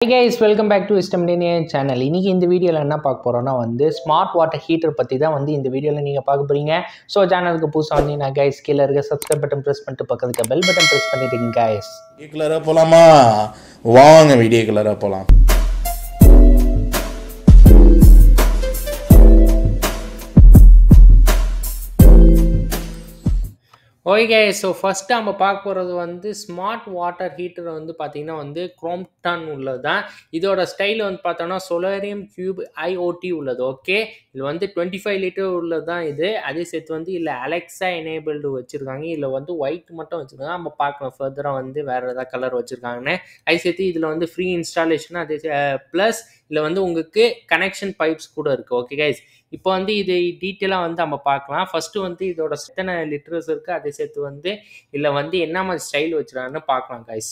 Hi guys, welcome back to 𝗙ʰ𝗹𝗶 channel. இன்னைக்கு இந்த வீடியோல என்ன பார்க்க போறோம்னா ஸ்மார்ட் வாட்டர் ஹீட்டர் பத்தி தான் இந்த வீடியோல நீங்க பார்க்க போறீங்க. சோ சேனலுக்கு புதுசா வந்தீங்கன்னா guys கீழ இருக்க subscribe button press பண்ணிட்டு பக்கத்துல bell button press பண்ணிடுங்க guys. வீடியோக்குள்ள போலாமா? வாங்க வீடியோக்குள்ள போலாம். Okay guys, so first நம்ம பார்க்க போறது ஸ்மார்ட் வாட்டர் ஹீட்டர் பாத்தீங்கன்னா க்ரோம்ப்டன் உள்ளதுதான். இதோட ஸ்டைல் பார்த்தோம்னா 𝗙𝗪𝗏𝗀𝗂𝗶 IoT உள்ளது. ஓகே, இது 25 லிட்டர் உள்ளதுதான். இது அதே சேர்த்து இல்ல அலெக்ஸா எனேபிள்டு வச்சிருக்காங்க. இதுல ஒயிட் மட்டும் வச்சிருக்காங்க. நம்ம பார்க்கலாம் ஃபர்தரா வேற ஏதாவது கலர் வச்சிருக்காங்கன்னு. அதே சேர்த்து இதுல ஃப்ரீ இன்ஸ்டாலேஷன், அதே பிளஸ் இதுல உங்களுக்கு கனெக்ஷன் பைப்ஸ் கூட இருக்கு. ஓகே கைஸ், இப்போ இது டீட்டெயிலாக நம்ம பார்க்கலாம். ஃபர்ஸ்ட் இதோட எத்தனை லிட்டர்ஸ் இருக்கு, அதே சேர்த்து இல்லை என்ன மாதிரி ஸ்டைல் வச்சுருக்காங்கன்னு பார்க்கலாம் கைஸ்.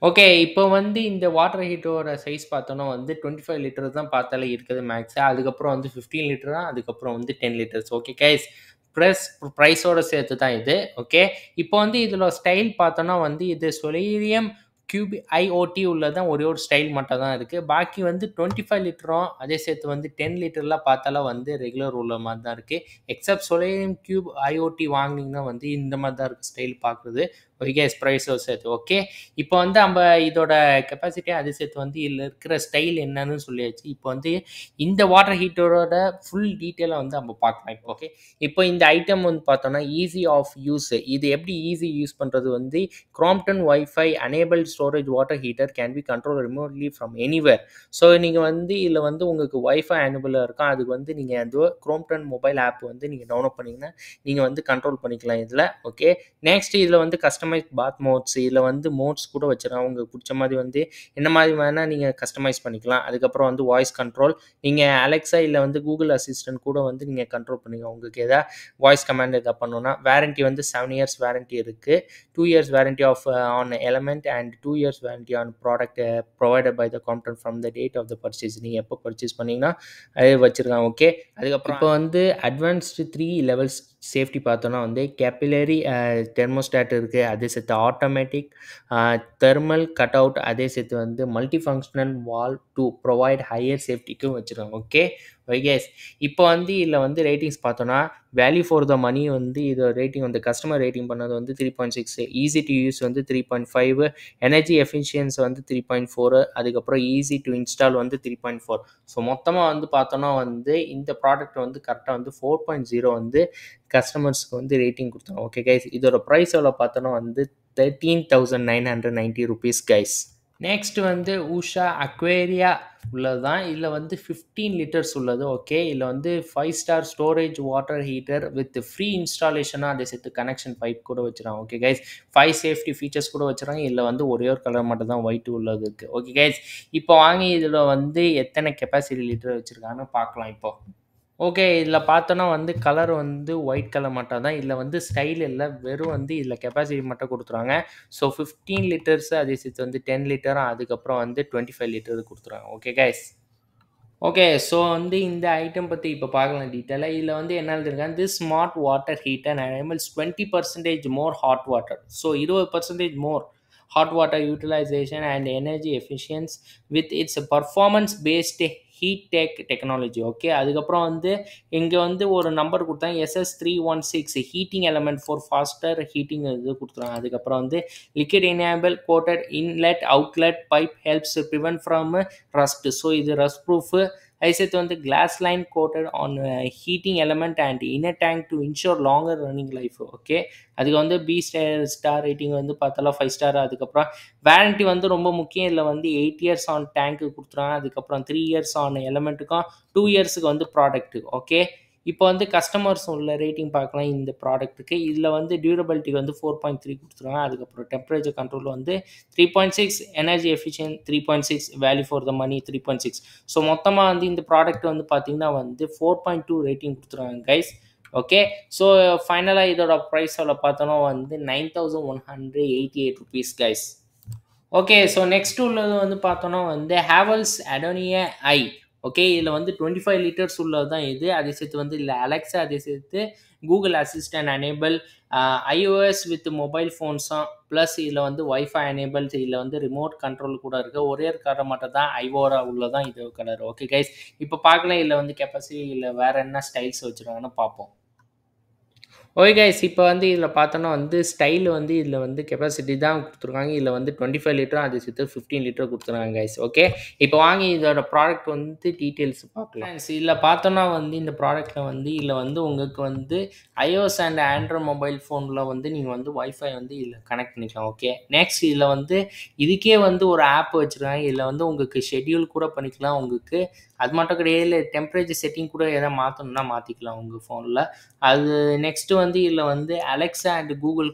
ஓகே, இப்போ இந்த வாட்டர் ஹீட்டரோட சைஸ் பார்த்தோன்னா 25 லிட்டர் தான் பார்த்தாலே இருக்குது மேக்ஸ். அதுக்கப்புறம் 15 லிட்டர் தான், அதுக்கப்புறம் 10 லிட்டர்ஸ். ஓகே கைஸ், ப்ரைஸோட சேர்த்து தான் இது. ஓகே, இப்போ இதோட ஸ்டைல் பார்த்தோன்னா இது 𝗙𝗪𝗏𝗀𝗂𝗶 IoT உள்ளதான் ஒரே ஒரு ஸ்டைல் மட்டும் தான் இருக்குது. பாக்கி 25 லிட்டரும் அதே சேர்த்து 10 லிட்டர்லாம் பார்த்தாலும் ரெகுலர் உள்ள மாதிரி தான் இருக்குது. எக்ஸப்ட் 𝗙𝗪𝗏𝗀𝗂𝗶 IoT வாங்கினீங்கன்னா இந்த மாதிரி தான் இருக்குது ஸ்டைல் பார்க்குறது. ஓகே, ப்ரைஸோ சேர்த்து. ஓகே, இப்போ நம்ம இதோட கெப்பாசிட்டி அதே சேர்த்து இதில் இருக்கிற ஸ்டைல் என்னன்னு சொல்லியாச்சு. இப்போ இந்த வாட்டர் ஹீட்டரோட ஃபுல் டீட்டெயிலாக நம்ம பார்க்கலாம். இப்போ ஓகே, இப்போ இந்த ஐட்டம் பார்த்தோன்னா ஈஸி ஆஃப் யூஸ். இது எப்படி ஈஸி யூஸ் பண்ணுறது Crompton wifi enabled storage water heater can be control remotely from anywhere. So நீங்கள் இதில் உங்களுக்கு வைஃபை எனேபிளாக இருக்கும். அதுக்கு நீங்கள் அந்த க்ரோம்ப்டன் மொபைல் ஆப் நீங்கள் டவுன்லோட் பண்ணிங்கன்னா நீங்கள் கண்ட்ரோல் பண்ணிக்கலாம் இதில். ஓகே, நெக்ஸ்ட் இதில் கஸ்டமைஸ் பாத் மோட்ஸ், இதில் மோட்ஸ் கூட வச்சுருக்காங்க. உங்களுக்கு பிடிச்ச மாதிரி என்ன மாதிரி வேணால் நீங்கள் கஸ்டமைஸ் பண்ணிக்கலாம். அதுக்கப்புறம் வாய்ஸ் கண்ட்ரோல், நீங்கள் அலெக்ஸா இல்லை கூகுள் அசிஸ்டன்ட் கூட நீங்கள் கண்ட்ரோல் பண்ணிக்கலாம். உங்களுக்கு எதாவது வாய்ஸ் கமாண்ட் எதாவது பண்ணணும்னா. வாரண்ட்டி 7 இயர்ஸ் வாரண்ட்டி இருக்குது. 2 years warranty of on element and 2 years warranty on product provided by the Crompton from the date of the purchase. நீங்கள் எப்போ பர்ச்சேஸ் பண்ணிங்கன்னா அது வச்சுருக்காங்க. ஓகே, அதுக்கப்புறம் இப்போ அட்வான்ஸ்டு 3 லெவல்ஸ் சேஃப்டி பார்த்தோன்னா கேபிலரி தெர்மோஸ்டாட் இருக்குது. அதே சேர்த்து ஆட்டோமேட்டிக் தெர்மல் கட் அவுட், அதே சேர்த்து multi functional valve to provide higher சேஃப்டிக்கும் வச்சுருக்காங்க. ஓகே வைகேஸ், இப்போ இதில் ரேட்டிங்ஸ் பார்த்தோன்னா வேல்யூ ஃபார் த மணி இது ரேட்டிங் கஸ்டமர் ரேட்டிங் பண்ணது 3.6, easy to use 3.5, energy Ephesians 3.4, அதுக்கப்புறம் ஈஸி டு இன்ஸ்டால் 3.4. ஸோ மொத்தமாக பார்த்தோன்னா இந்த ப்ராடக்ட் கரெக்டாக 4.0 கஸ்டமர்ஸ்க்கு ரேட்டிங் கொடுத்தாங்க. ஓகே கைஸ், இதோட ப்ரைஸ் எவ்வளோ பார்த்தோன்னா 13,990 rupees கைஸ். நெக்ஸ்ட் 𝗙𝗪𝗏𝗀𝗂𝗶 அக்வேரியா உள்ளது தான். இதில் 15 லிட்டர்ஸ் உள்ளது. ஓகே, இதில் 5 star storage water heater with free இன்ஸ்டாலேஷனாக அதே சேர்த்து கனெக்ஷன் பைப் கூட வச்சுருக்காங்க. ஓகே கைஸ், 5 சேஃப்டி ஃபீச்சர்ஸ் கூட வச்சுருக்காங்க. இதில் ஒரே ஒரு கலர் மட்டும் தான் ஒயிட் உள்ளது இருக்குது. ஓகே கைஸ், இப்போ வாங்கி இதில் எத்தனை கெப்பாசிட்டி லிட்டர் வச்சுருக்காங்கன்னு பார்க்கலாம். இப்போ ஓகே, இதில் பார்த்தோன்னா கலர் ஒயிட் கலர் மட்டும் தான். இதில் ஸ்டைல் இல்லை, வெறும் இதில் கெப்பாசிட்டி மட்டும் கொடுத்துருவாங்க. ஸோ 15 லிட்டர்ஸ் அதே சேர்த்து 10 லிட்டரும், அதுக்கப்புறம் 25 லிட்டர் கொடுத்துருவாங்க. ஓகே கைஸ், ஓகே, ஸோ இந்த ஐட்டம் பற்றி இப்போ பார்க்கலாம் டீட்டெயிலாக. இதில் என்ன எழுதிருக்காங்க, this smart water heater enables 20% more hot water. So 20% more hot water utilization and energy efficiency with its performance based heat tech technology. Okay, அதுக்கப்புறம் இங்கே ஒரு நம்பர் கொடுத்தாங்க, SS316 heating element for faster heating இது கொடுத்துருவாங்க. அதுக்கப்புறம் liquid enable coated inlet outlet pipe helps prevent from rust. So இது rust proof. அதே சேர்த்து glass line coated on heating element and inner tank to ensure longer running life. Okay, அதுக்கு B star rating பார்த்தாலும் 5 star. அதுக்கப்புறம் warranty ரொம்ப முக்கியம். இதில் 8 years on டேங்க்கு கொடுத்துருவாங்க. அதுக்கப்புறம் 3 இயர்ஸ் ஆன் எலமெண்ட்டுக்கும் 2 இயர்ஸுக்கு ப்ராடக்ட்டு. ஓகே, இப்போ கஸ்டமர்ஸ் உள்ள ரேட்டிங் பார்க்கலாம் இந்த ப்ராடக்ட்டுக்கு. இதில் டியூரபிலிட்டி 4.3 கொடுத்துருவாங்க. அதுக்கப்புறம் temperature control 3.6, energy efficient 3.6, value for the money 3.6. So மொத்தமாக இந்த ப்ராடக்ட் பார்த்தீங்கன்னா 4.2 ரேட்டிங் கொடுத்துருவாங்க கைஸ். ஓகே, ஸோ ஃபைனலாக இதோட ப்ரைஸ் எவ்வளோ பார்த்தோன்னா 9,188 rupees guys. Okay, so next உள்ளது பார்த்தோன்னா ஹேவல்ஸ் அடோனியா ஐ. ஓகே, இதில் 25 லிட்டர்ஸ் உள்ளது தான் இது. அதே சேர்த்து இல்லை அலெக்ஸா, அதே சேர்த்து Google assistant enable iOS with mobile ஃபோன்ஸும் ப்ளஸ் இதில் வந்து வைஃபை எனேபிள்ஸ், இதில் வந்து ரிமோட் கண்ட்ரோல் கூட இருக்குது. ஒரே கலர் மட்டும் தான் ஐவோரா உள்ளதான் இது கலர். ஓகே கைஸ், இப்போ பார்க்கலாம் இதில் வந்து கெப்பாசிட்டி இல்லை வேறு என்ன ஸ்டைல்ஸ் வச்சுருக்காங்கன்னு பார்ப்போம். ஓகே கைஸ், இப்போ வந்து இதில் பார்த்தோன்னா வந்து ஸ்டைல் வந்து இதில் வந்து கெப்பாசிட்டி தான் கொடுத்துருக்காங்க. இதில் வந்து 25 லிட்டரும் அது சேர்த்து 15 லிட்டர் கொடுத்துருக்காங்க கைஸ். ஓகே, இப்போ வாங்கி இதோட ப்ராடக்ட் வந்து டீட்டெயில்ஸ் பார்க்கலாம். இதில் பார்த்தோன்னா வந்து இந்த ப்ராடக்ட்டில் வந்து இதில் வந்து உங்களுக்கு வந்து iOS அண்ட் ஆண்ட்ராய்ட் மொபைல் ஃபோனில் வந்து நீங்கள் வந்து வைஃபை வந்து இதில் கனெக்ட் பண்ணிக்கலாம். ஓகே, நெக்ஸ்ட் இதில் வந்து இதுக்கே வந்து ஒரு ஆப் வச்சுருக்காங்க. இதில் வந்து உங்களுக்கு ஷெட்யூல் கூட பண்ணிக்கலாம். உங்களுக்கு அது மட்டும் கிடையாது, டெம்பரேச்சர் செட்டிங் கூட எதாவது மாற்றணும்னா மாற்றிக்கலாம் உங்கள் ஃபோனில். அது நெக்ஸ்ட்டு வந்து இதில் வந்து அலெக்ஸா அண்ட் கூகுள்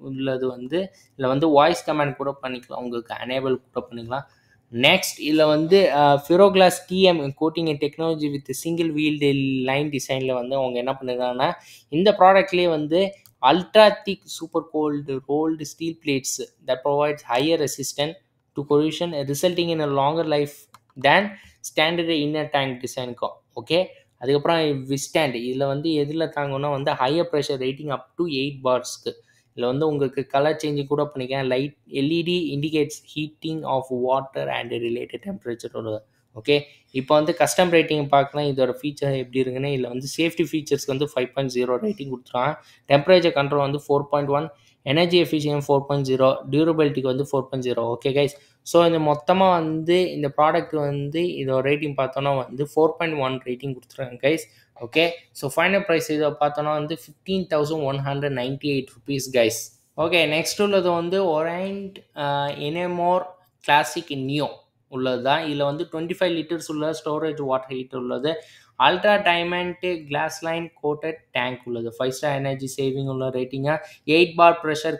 உள்ளது வந்து இதில் வந்து வாய்ஸ் கமாண்ட் கூட பண்ணிக்கலாம். உங்களுக்கு எனேபிள் கூட பண்ணிக்கலாம். நெக்ஸ்ட் இதில் வந்து Feroglas TM coating technology with single welded line டிசைனில் வந்து அவங்க என்ன பண்ணிருக்காங்கன்னா இந்த ப்ராடக்ட்லேயே வந்து ultra thick super cold rolled steel plates that provides higher resistant to corrosion resulting in a longer life than standard inner tank டிசைனுக்கும். ஓகே, அதுக்கப்புறம் விஸ்டாண்ட் இதில் வந்து எதில் தாங்கன்னா வந்து higher pressure rating up to 8 பார்ஸ்க்கு. இதில் வந்து உங்களுக்கு கலர் சேஞ்சிங் கூட பண்ணிக்கலாம். Light LED indicates heating of water and related டெம்பரேச்சரோட. ஓகே, இப்போ வந்து கஸ்டம் ரேட்டிங் பார்க்கலாம். இதோட ஃபீச்சர் எப்படி இருக்குன்னு இதில் வந்து சேஃப்டி ஃபீச்சர்ஸ்க்கு வந்து 5.0 ரேட்டிங் கொடுத்துருவாங்க. டெம்பரேச்சர் கண்ட்ரோல் வந்து 4.1, எனர்ஜி எஃபிஷியன்ட் 4.0, டியூரபிலிட்டிக்கு வந்து 4.0. ஓகே கைஸ், ஸோ இந்த மொத்தமாக வந்து இந்த ப்ராடக்ட் வந்து இதோட ரேட்டிங் பார்த்தோன்னா வந்து 4.1 ரேட்டிங் கொடுத்துருக்காங்க guys. Okay, so final price இதை பார்த்தோன்னா வந்து 15,198 rupees கைஸ். ஓகே, நெக்ஸ்ட் உள்ளது வந்து ஒரைண்ட் எனேமோர் கிளாசிக் நியோ உள்ளது தான். இதில் வந்து 25 லிட்டர்ஸ் உள்ள ஸ்டோரேஜ் வாட்டர் ஹீட்டர் உள்ளது. Ultra diamond glass line coated tank உள்ளது. 5 ஸ்டார் எனர்ஜி சேவிங் உள்ள ரேட்டிங்காக 8 பார் ப்ரெஷர்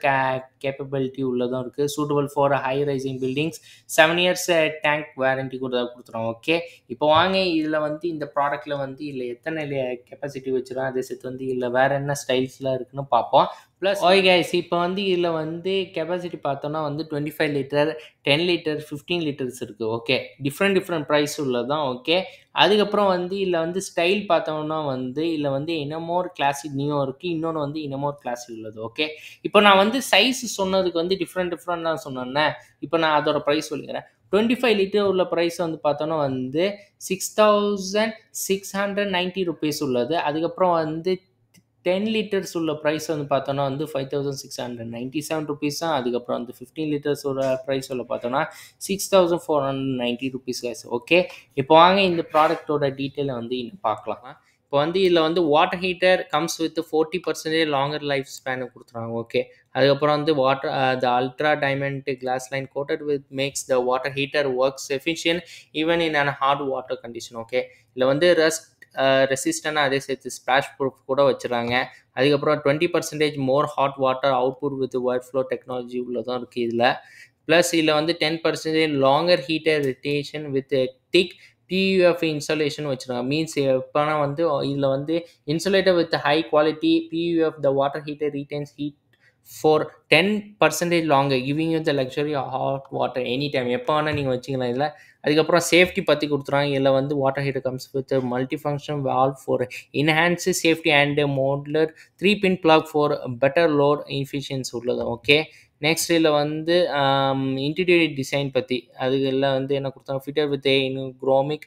கேப்பபிலிட்டி உள்ளதும் இருக்குது. Suitable for high rising buildings. 7 years tank warranty கூட கொடுத்துருவோம். ஓகே, இப்போ வாங்க இதில் வந்து இந்த ப்ராடக்ட்டில் வந்து இதில் எத்தனை கெப்பாசிட்டி வச்சுருக்கோம் அதே சேர்த்து வந்து இதில் வேறு என்ன ஸ்டைல்ஸ்லாம் இருக்குன்னு பார்ப்போம். ப்ளஸ் ஓகே கைஸ், இப்போ வந்து இதில் வந்து கெப்பாசிட்டி பார்த்தோன்னா வந்து 25 லிட்டர், 10 லிட்டர், 15 லிட்டர்ஸ் இருக்குது. ஓகே, டிஃப்ரெண்ட் ப்ரைஸ் உள்ளதான். ஓகே, அதுக்கப்புறம் வந்து இதில் வந்து ஸ்டைல் பார்த்தோம்னா வந்து இதில் வந்து இனமோர் கிளாசிக் நியோ இருக்குது, இன்னொன்று வந்து இனமோர் கிளாசிக் உள்ளது. ஓகே, இப்போ நான் வந்து சைஸ் சொன்னதுக்கு வந்து டிஃப்ரெண்ட்டாக சொன்னேன்னே. இப்போ நான் அதோட ப்ரைஸ் சொல்லிக்கிறேன். 25 லிட்டர் உள்ள ப்ரைஸ் வந்து பார்த்தோன்னா வந்து 6,690 rupees உள்ளது. அதுக்கப்புறம் வந்து 10 லிட்டர்ஸ் உள்ள ப்ரைஸ் வந்து பார்த்தோன்னா வந்து 5,697 rupees தான். அதுக்கப்புறம் வந்து 15 லிட்டர்ஸ் உள்ள ப்ரைஸ் உள்ள பார்த்தோன்னா 6,490 rupees கைஸ். ஓகே, இப்போ வாங்க இந்த ப்ராடக்டோட டீட்டெயிலை வந்து இன்னும் பார்க்கலாம். இப்போ வந்து இதில் வந்து water heater comes with 40% longer life ஸ்பேனு கொடுத்துருவாங்க. ஓகே, அதுக்கப்புறம் வந்து water the ultra diamond glass line coated with max the water heater works efficient even in an hard water condition. Okay, இதில் வந்து ரெசிஸ்டண்டாக அதே சேர்த்து ஸ்பிளாஷ் ப்ரூஃப் கூட வச்சுருக்காங்க. அதுக்கப்புறம் 20% more hot water output with wide flow technology உள்ளதும் இருக்குது இதில். ப்ளஸ் இதில் வந்து 10% longer heater retention with thick PUF insulation வச்சுருக்காங்க. மீன்ஸ் எப்போனா வந்து இதில் வந்து insulator with high quality PUF the water heater retains heat for 10% longer giving you the luxury hot water any time, எப்போ வேணால் நீங்கள் வச்சுக்கலாம் இதில். அதுக்கப்புறம் சேஃப்டி பற்றி கொடுத்துருவாங்க. இதில் வந்து water heater comes with multi function valve for enhance safety and modular 3-pin plug for better load efficiency உள்ளது. ஓகே, நெக்ஸ்ட் இதில் வந்து இன்டீரியர் டிசைன் பற்றி அதுக்கெல்லாம் வந்து என்ன கொடுத்தாங்க, fitted with chromic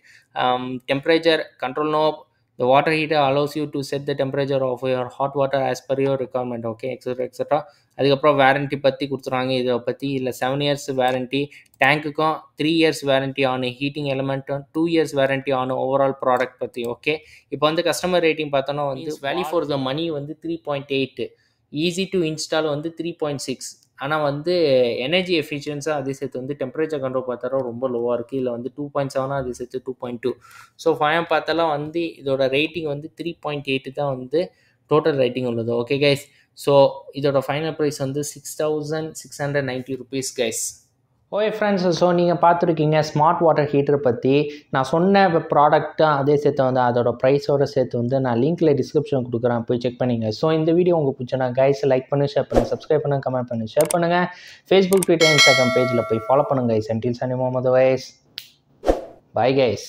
temperature control knob. The water heater allows you to set the temperature of your hot water as per your requirement. Okay, etc. அதுக்கப்புறம் warranty பற்றி கொடுத்துருவாங்க. இதை பற்றி இல்லை 7 இயர்ஸ் வாரண்ட்டி, டேங்க்குக்கும் 3 இயர்ஸ் வாரண்ட்டி ஆன் ஹீட்டிங் எலிமெண்ட்டும் 2 years warranty on overall product பற்றி. Okay, இப்போ வந்து கஸ்டமர் ரேட்டிங் பார்த்தோன்னா வந்து வேல்யூ ஃபார் த மணி வந்து 3.8, ஈஸி டு இன்ஸ்டால் வந்து 3.6. ஆனால் வந்து எனர்ஜி எஃபிஷியன்ஸாக அதே சேர்த்து வந்து டெம்பரேச்சர் கண்ட்ரோல் பார்த்தாரோ ரொம்ப லோவாக இருக்குது. இதில் வந்து 2.7 அதே சேர்த்து 2.2. ஸோ ஃபைன் பார்த்தாலும் வந்து இதோட ரேட்டிங் வந்து 3.8 தான் வந்து டோட்டல் ரேட்டிங் உள்ளது. ஓகே கைஸ், ஸோ இதோட ஃபைனல் ப்ரைஸ் வந்து 6,690 rupees guys. Okay friends, so நீங்கள் பார்த்துருக்கீங்க ஸ்மார்ட் வாட்டர் ஹீட்டர் பற்றி. நான் சொன்ன ப்ராடக்ட்டு அதே சேர்த்து வந்து அதோட ப்ரைஸோடு சேர்த்து வந்து நான் லிங்க்கில் டிஸ்கிரிப்ஷன் கொடுக்குறேன், போய் செக் பண்ணிங்க. ஸோ இந்த வீடியோ உங்களுக்கு பிடிச்சனா கைஸ் லைக் பண்ணி ஷேர் பண்ணுங்கள், சப்ஸ்கிரைப் பண்ணுங்கள், கமெண்ட் பண்ணி ஷேர் பண்ணுங்கள். ஃபேஸ்புக், ட்விட்டர், இன்ஸ்டாகிராம் பேஜில் போய் ஃபாலோ பண்ணுங்கள் கைஸ். அன்டில் சனி முகமது வைஸ், பை கைஸ்.